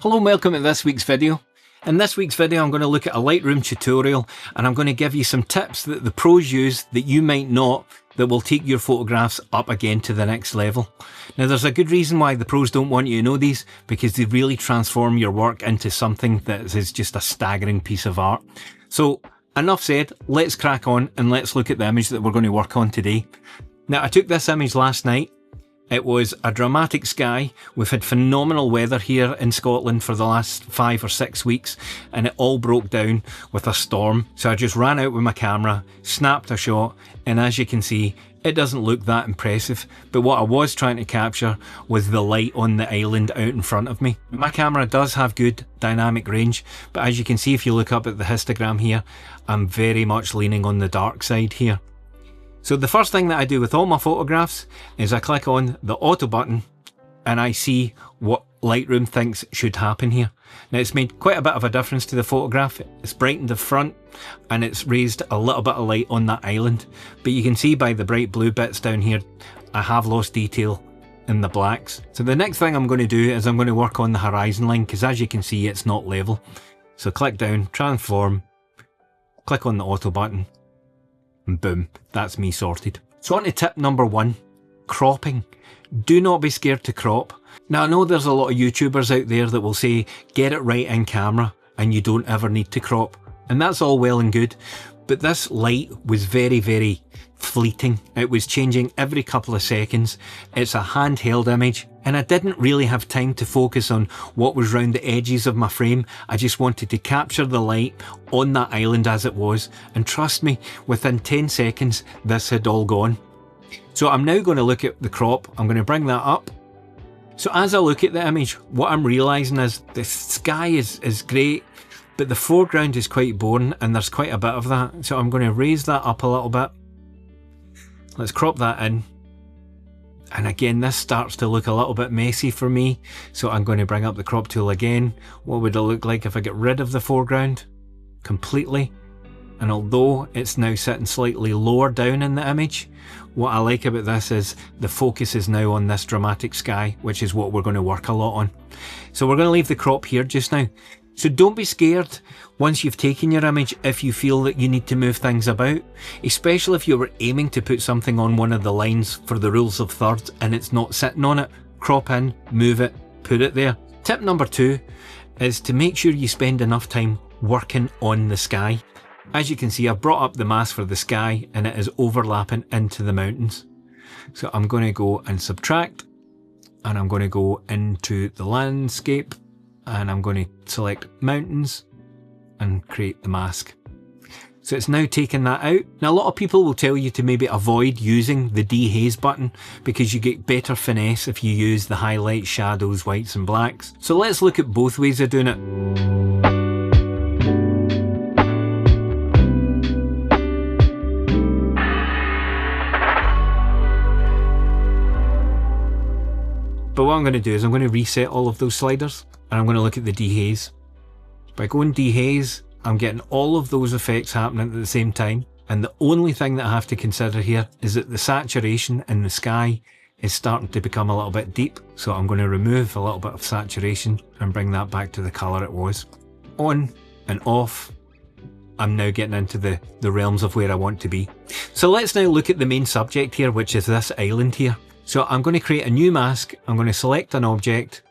Hello and welcome to this week's video. In this week's video I'm going to look at a Lightroom tutorial and I'm going to give you some tips that the pros use that you might not, that will take your photographs up again to the next level. Now there's a good reason why the pros don't want you to know these, because they really transform your work into something that is just a staggering piece of art. So enough said, let's crack on and let's look at the image that we're going to work on today. Now I took this image last night. It was a dramatic sky. We've had phenomenal weather here in Scotland for the last 5 or 6 weeks, and it all broke down with a storm. So I just ran out with my camera, snapped a shot, and as you can see, it doesn't look that impressive. But what I was trying to capture was the light on the island out in front of me. My camera does have good dynamic range, but as you can see if you look up at the histogram here, I'm very much leaning on the dark side here. So the first thing that I do with all my photographs is I click on the auto button and I see what Lightroom thinks should happen here. Now it's made quite a bit of a difference to the photograph. It's brightened the front and it's raised a little bit of light on that island. But you can see by the bright blue bits down here, I have lost detail in the blacks. So the next thing I'm going to do is I'm going to work on the horizon line, because as you can see it's not level. So click down, transform, click on the auto button. And boom, that's me sorted. So on to tip number 1, cropping. Do not be scared to crop. Now I know there's a lot of YouTubers out there that will say get it right in camera and you don't ever need to crop, and that's all well and good, but this light was very fleeting. It was changing every couple of seconds. It's a handheld image and I didn't really have time to focus on what was round the edges of my frame. I just wanted to capture the light on that island as it was, and trust me, within 10 seconds this had all gone. So I'm now going to look at the crop. I'm going to bring that up. So as I look at the image, what I'm realising is the sky is great, but the foreground is quite boring and there's quite a bit of that. So I'm going to raise that up a little bit. Let's crop that in. And again, this starts to look a little bit messy for me. So I'm going to bring up the crop tool again. What would it look like if I get rid of the foreground completely? And although it's now sitting slightly lower down in the image, what I like about this is the focus is now on this dramatic sky, which is what we're going to work a lot on. So we're going to leave the crop here just now. So don't be scared once you've taken your image if you feel that you need to move things about, especially if you were aiming to put something on one of the lines for the rules of thirds and it's not sitting on it. Crop in, move it, put it there. Tip number 2 is to make sure you spend enough time working on the sky. As you can see, I've brought up the mask for the sky and it is overlapping into the mountains. So I'm going to go and subtract, and I'm going to go into the landscape, and I'm going to select mountains and create the mask. So it's now taken that out. Now a lot of people will tell you to maybe avoid using the dehaze button because you get better finesse if you use the highlights, shadows, whites and blacks. So let's look at both ways of doing it. But what I'm going to do is I'm going to reset all of those sliders and I'm going to look at the dehaze. By going dehaze, I'm getting all of those effects happening at the same time. And the only thing that I have to consider here is that the saturation in the sky is starting to become a little bit deep. So I'm going to remove a little bit of saturation and bring that back to the colour it was. On and off, I'm now getting into the realms of where I want to be. So let's now look at the main subject here, which is this island here. So I'm going to create a new mask. I'm going to select an object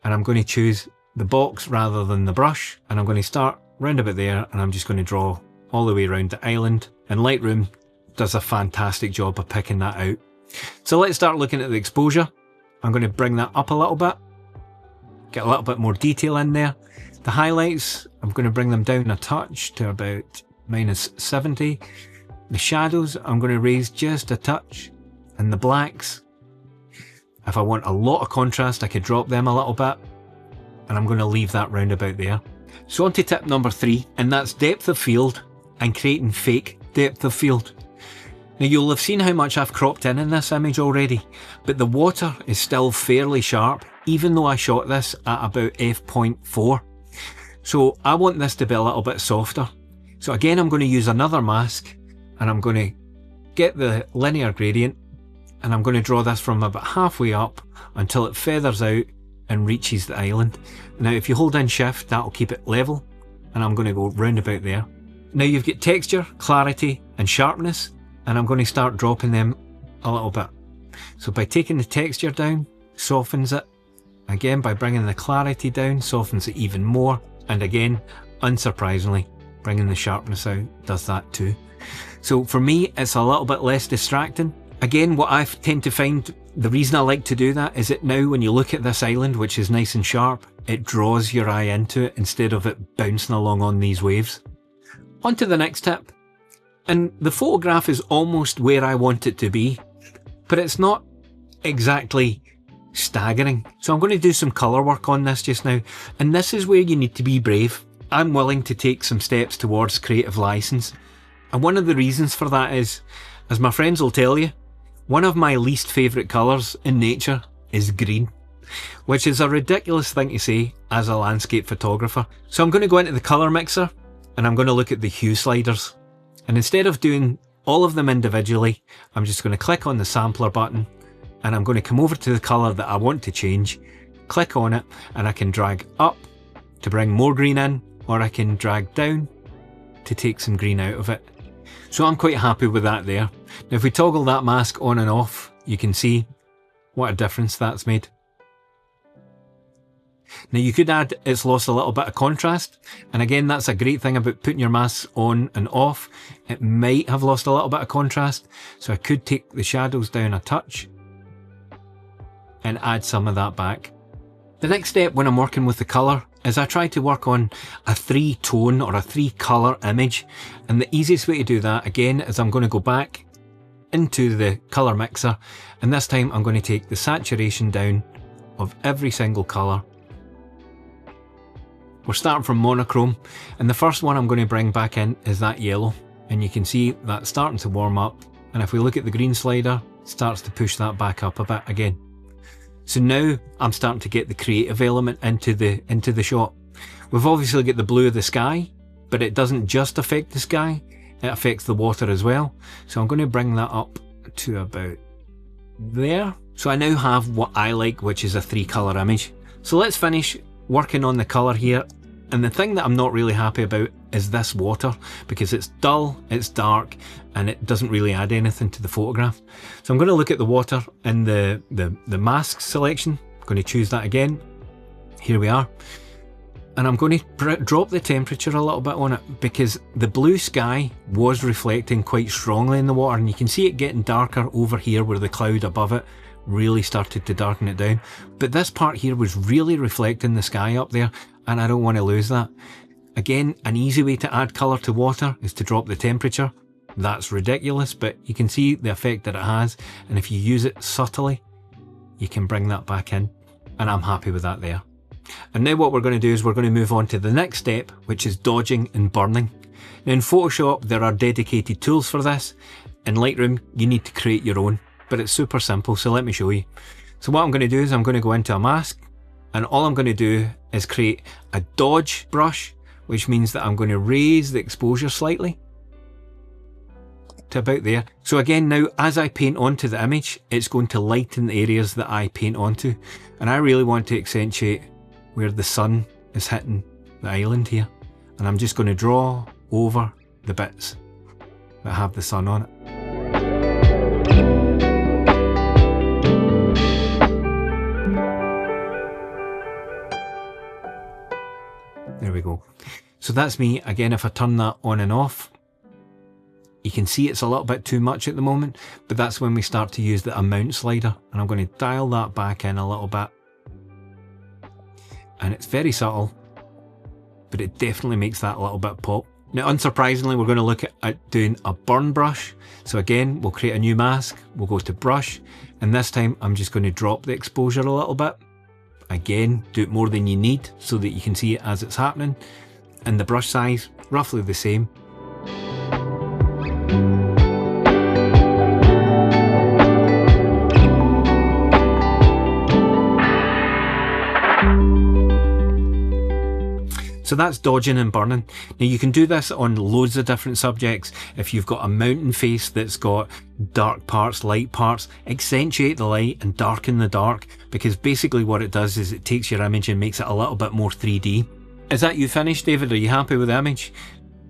and I'm going to choose the box rather than the brush. And I'm going to start round about there and I'm just going to draw all the way around the island. And Lightroom does a fantastic job of picking that out. So let's start looking at the exposure. I'm going to bring that up a little bit. Get a little bit more detail in there. The highlights, I'm going to bring them down a touch to about -70. The shadows, I'm going to raise just a touch. And the blacks, if I want a lot of contrast, I could drop them a little bit, and I'm going to leave that round about there. So on to tip number 3, and that's depth of field and creating fake depth of field. Now you'll have seen how much I've cropped in this image already, but the water is still fairly sharp, even though I shot this at about f.4. So I want this to be a little bit softer. So again, I'm going to use another mask, and I'm going to get the linear gradient, and I'm going to draw this from about halfway up until it feathers out and reaches the island. Now if you hold in shift, that'll keep it level, and I'm going to go round about there. Now you've got texture, clarity and sharpness, and I'm going to start dropping them a little bit. So by taking the texture down, softens it. Again, by bringing the clarity down, softens it even more. And again, unsurprisingly, bringing the sharpness out does that too. So for me, it's a little bit less distracting. Again, what I tend to find, the reason I like to do that is that now when you look at this island, which is nice and sharp, it draws your eye into it instead of it bouncing along on these waves. On to the next tip. And the photograph is almost where I want it to be, but it's not exactly staggering. So I'm going to do some colour work on this just now, and this is where you need to be brave. I'm willing to take some steps towards creative license, and one of the reasons for that is, as my friends will tell you, one of my least favourite colours in nature is green, which is a ridiculous thing to say as a landscape photographer. So I'm going to go into the colour mixer and I'm going to look at the hue sliders, and instead of doing all of them individually, I'm just going to click on the sampler button and I'm going to come over to the colour that I want to change, click on it, and I can drag up to bring more green in, or I can drag down to take some green out of it. So I'm quite happy with that there. Now if we toggle that mask on and off, you can see what a difference that's made. Now you could add it's lost a little bit of contrast, and again that's a great thing about putting your masks on and off. It might have lost a little bit of contrast, so I could take the shadows down a touch and add some of that back. The next step when I'm working with the colour is I try to work on a 3-tone or a 3-colour image, and the easiest way to do that again is I'm going to go back into the colour mixer, and this time I'm going to take the saturation down of every single colour. We're starting from monochrome, and the first one I'm going to bring back in is that yellow, and you can see that's starting to warm up, and if we look at the green slider, it starts to push that back up a bit again. So now I'm starting to get the creative element into the shot. We've obviously got the blue of the sky, but it doesn't just affect the sky, it affects the water as well. So I'm going to bring that up to about there. So I now have what I like, which is a 3-colour image. So let's finish working on the colour here. And the thing that I'm not really happy about is this water, because it's dull, it's dark, and it doesn't really add anything to the photograph. So I'm going to look at the water in the mask selection. I'm going to choose that again. Here we are. And I'm going to drop the temperature a little bit on it, because the blue sky was reflecting quite strongly in the water, and you can see it getting darker over here where the cloud above it really started to darken it down. But this part here was really reflecting the sky up there, and I don't want to lose that. Again, an easy way to add colour to water is to drop the temperature. That's ridiculous, but you can see the effect that it has, and if you use it subtly, you can bring that back in, and I'm happy with that there. And now what we're going to do is we're going to move on to the next step, which is dodging and burning. Now in Photoshop there are dedicated tools for this. In Lightroom you need to create your own, but it's super simple, so let me show you. So what I'm going to do is I'm going to go into a mask, and all I'm going to do is create a dodge brush, which means that I'm going to raise the exposure slightly to about there. So again, now as I paint onto the image, it's going to lighten the areas that I paint onto, and I really want to accentuate where the sun is hitting the island here, and I'm just going to draw over the bits that have the sun on it. There we go. So that's me. Again, if I turn that on and off, you can see it's a little bit too much at the moment, but that's when we start to use the amount slider, and I'm going to dial that back in a little bit. And it's very subtle, but it definitely makes that a little bit pop. Now, unsurprisingly, we're going to look at doing a burn brush. So again, we'll create a new mask, we'll go to brush, and this time I'm just going to drop the exposure a little bit. Again, do it more than you need so that you can see it as it's happening. And the brush size, roughly the same. So that's dodging and burning. Now you can do this on loads of different subjects. If you've got a mountain face that's got dark parts, light parts, accentuate the light and darken the dark, because basically what it does is it takes your image and makes it a little bit more 3D. Is that you finished, David? Are you happy with the image?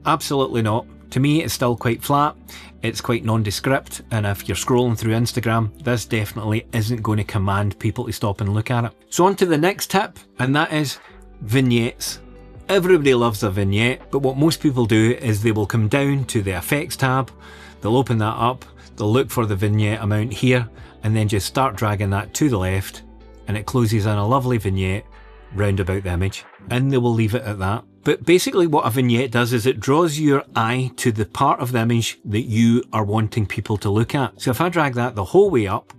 Absolutely not. To me, it's still quite flat. It's quite nondescript, and if you're scrolling through Instagram, this definitely isn't going to command people to stop and look at it. So on to the next tip, and that is vignettes. Everybody loves a vignette, but what most people do is they will come down to the effects tab, they'll open that up, they'll look for the vignette amount here, and then just start dragging that to the left, and it closes in a lovely vignette round about the image, and they will leave it at that. But basically what a vignette does is it draws your eye to the part of the image that you are wanting people to look at. So if I drag that the whole way up,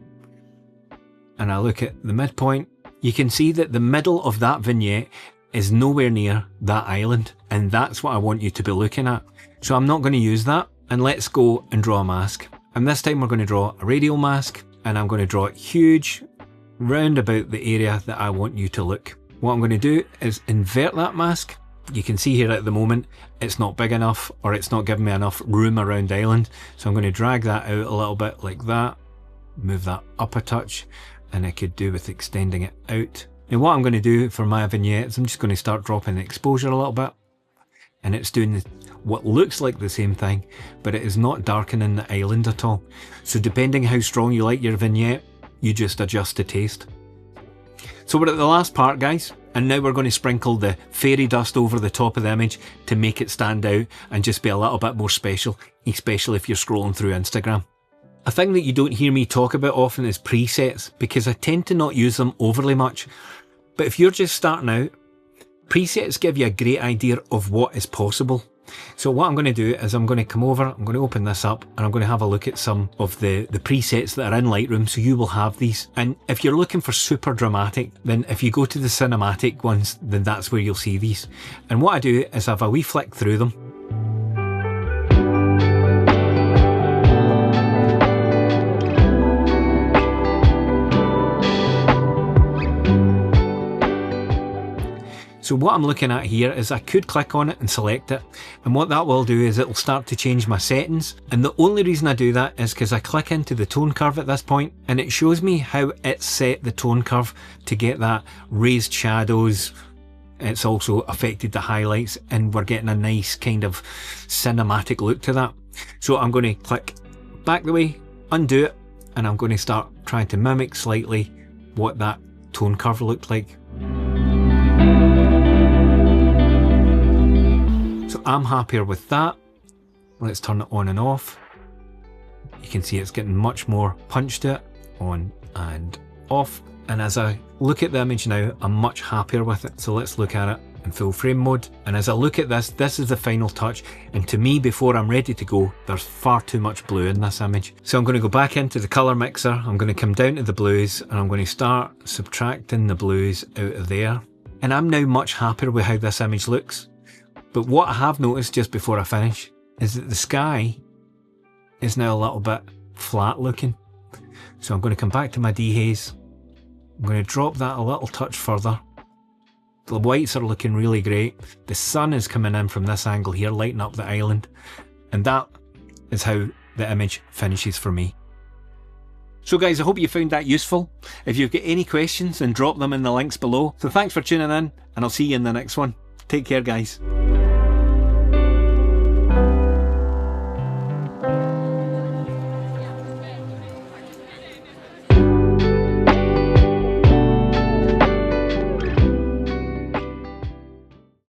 and I look at the midpoint, you can see that the middle of that vignette is nowhere near that island, and that's what I want you to be looking at. So I'm not going to use that, and let's go and draw a mask. And this time we're going to draw a radial mask, and I'm going to draw it huge round about the area that I want you to look. What I'm going to do is invert that mask. You can see here at the moment it's not big enough, or it's not giving me enough room around the island, so I'm going to drag that out a little bit like that, move that up a touch, and I could do with extending it out. Now what I'm going to do for my vignettes, I'm just going to start dropping the exposure a little bit, and it's doing what looks like the same thing, but it is not darkening the island at all. So depending how strong you like your vignette, you just adjust to taste. So we're at the last part, guys, and now we're going to sprinkle the fairy dust over the top of the image to make it stand out and just be a little bit more special, especially if you're scrolling through Instagram. A thing that you don't hear me talk about often is presets, because I tend to not use them overly much. But if you're just starting out, presets give you a great idea of what is possible. So what I'm going to do is I'm going to come over, I'm going to open this up, and I'm going to have a look at some of the presets that are in Lightroom, so you will have these. And if you're looking for super dramatic, then if you go to the cinematic ones, then that's where you'll see these. And what I do is I have a wee flick through them. So what I'm looking at here is I could click on it and select it, and what that will do is it'll start to change my settings, and the only reason I do that is because I click into the tone curve at this point and it shows me how it's set the tone curve to get that raised shadows. It's also affected the highlights, and we're getting a nice kind of cinematic look to that. So I'm going to click back the way, undo it, and I'm going to start trying to mimic slightly what that tone curve looked like. So I'm happier with that. Let's turn it on and off. You can see it's getting much more punch to it, on and off. And as I look at the image now, I'm much happier with it. So let's look at it in full frame mode. And as I look at this, this is the final touch. And to me, before I'm ready to go, there's far too much blue in this image. So I'm going to go back into the color mixer. I'm going to come down to the blues, and I'm going to start subtracting the blues out of there. And I'm now much happier with how this image looks. But what I have noticed just before I finish is that the sky is now a little bit flat looking. So I'm going to come back to my dehaze. I'm going to drop that a little touch further. The whites are looking really great. The sun is coming in from this angle here, lighting up the island. And that is how the image finishes for me. So guys, I hope you found that useful. If you've got any questions, then drop them in the links below. So thanks for tuning in, and I'll see you in the next one. Take care, guys.